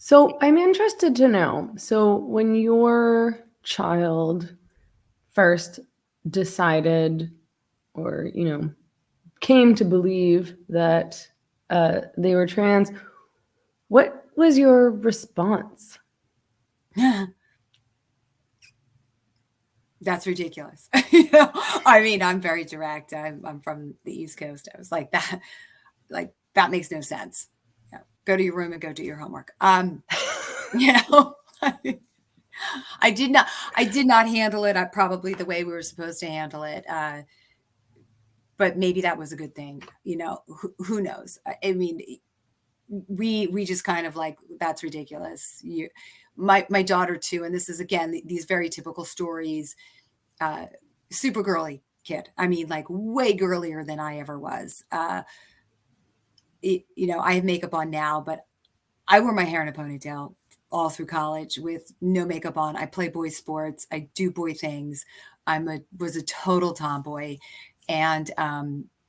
So I'm interested to know. So when your child first decided or, came to believe that they were trans, what was your response? That's ridiculous. I mean, I'm very direct. I'm from the East Coast. I was like that makes no sense. Yeah, go to your room and go do your homework. You know, I did not, I did not handle it. Probably the way we were supposed to handle it. But maybe that was a good thing. Who knows? I mean, we just kind of like, that's ridiculous. My daughter too, and this is again these very typical stories. Uh, Super girly kid. I mean, like way girlier than I ever was. I have makeup on now, but I wore my hair in a ponytail all through college with no makeup on. I play boy sports. I do boy things. Was a total tomboy, and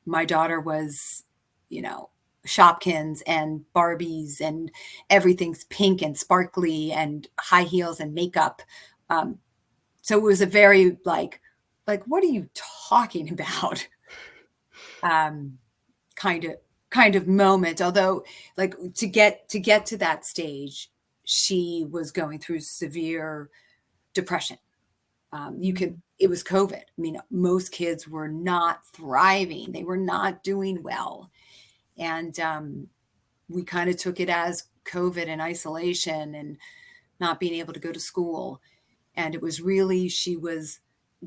my daughter was, you know, Shopkins and Barbies and everything's pink and sparkly and high heels and makeup. Um, so it was a very like what are you talking about? Um, kind of kind of moment. Although, like to get to that stage, she was going through severe depression. You could It was COVID. I mean, most kids were not thriving. They were not doing well, and we kind of took it as COVID and isolation and not being able to go to school. And it was really, she was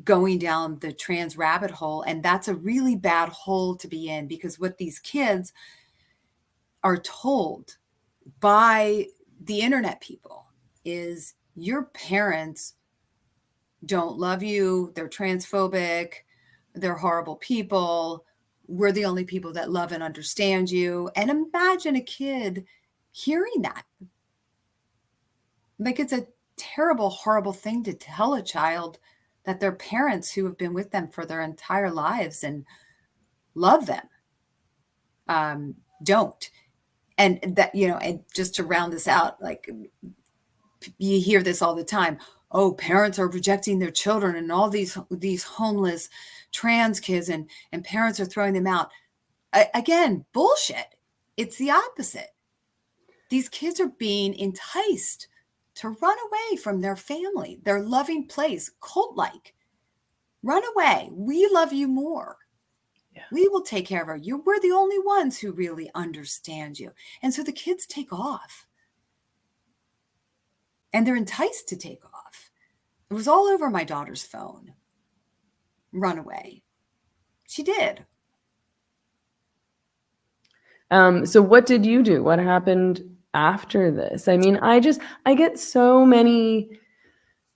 going down the trans rabbit hole. And that's a really bad hole to be in, because what these kids are told by the internet people is your parents don't love you, they're transphobic, they're horrible people, we're the only people that love and understand you. And imagine a kid hearing that. Like, it's a terrible, horrible thing to tell a child, that their parents who have been with them for their entire lives and love them don't. And that, and just to round this out, like, you hear this all the time. Oh, parents are rejecting their children, and all these homeless trans kids, and parents are throwing them out. Again, bullshit. It's the opposite. These kids are being enticed to run away from their family, their loving place, cult like. Run away. We love you more. Yeah. We will take care of you. We're the only ones who really understand you. And so the kids take off. And they're enticed to take off. It was all over my daughter's phone. Run away. She did. So what did you do? What happened after this? I mean, I get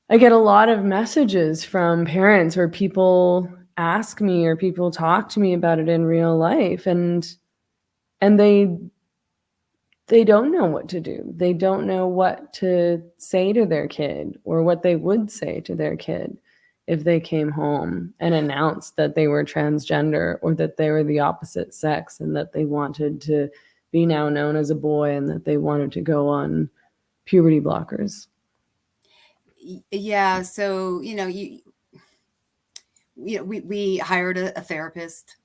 I get a lot of messages from parents where people ask me or people talk to me about it in real life, and they don't know what to do. They don't know what to say to their kid or what they would say to their kid if they came home and announced that they were transgender or that they were the opposite sex and that they wanted to be now known as a boy and that they wanted to go on puberty blockers. Yeah. So, we hired a therapist,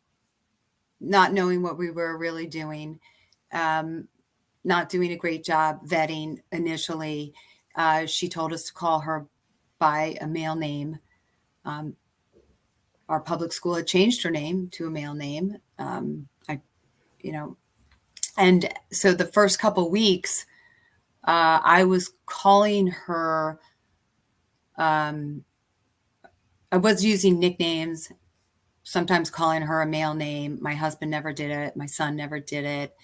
not knowing what we were really doing, um, not doing a great job vetting initially. She told us to call her by a male name. Um, our public school had changed her name to a male name. I, you know, and so the first couple weeks, I was calling her. Um, I was using nicknames, sometimes calling her a male name. My husband never did it. My son never did it.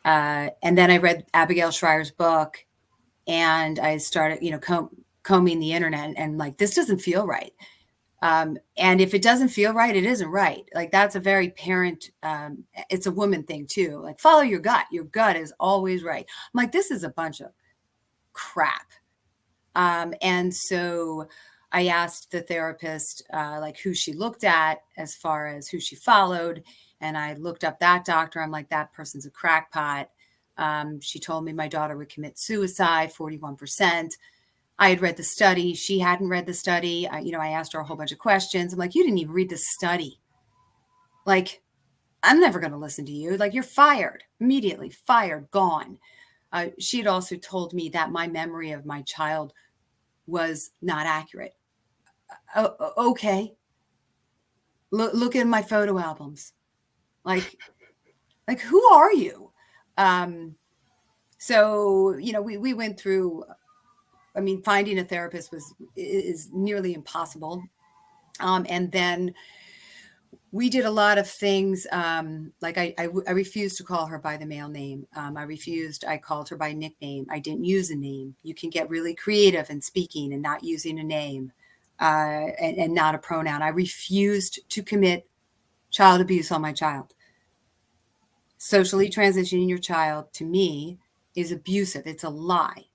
And then I read Abigail Schreier's book, and I started, combing the internet, and like, this doesn't feel right. And if it doesn't feel right, it isn't right. Like, that's a very parent, it's a woman thing too. Like, follow your gut. Your gut is always right. I'm like, this is a bunch of crap. And so I asked the therapist, like, who she looked at as far as who she followed. And I looked up that doctor. I'm like, that person's a crackpot. She told me my daughter would commit suicide, 41%. I had read the study. She hadn't read the study. I asked her a whole bunch of questions. I'm like, you didn't even read the study. Like, I'm never going to listen to you. Like, you're fired, immediately fired, gone. She had also told me that my memory of my child was not accurate. Okay. Look at my photo albums. Like who are you? So, we went through, finding a therapist is nearly impossible. And then we did a lot of things. Like I refused to call her by the male name. I called her by nickname. I didn't use a name. You can get really creative in speaking and not using a name, and not a pronoun. I refused to commit child abuse on my child. Socially transitioning your child, to me, is abusive. It's a lie.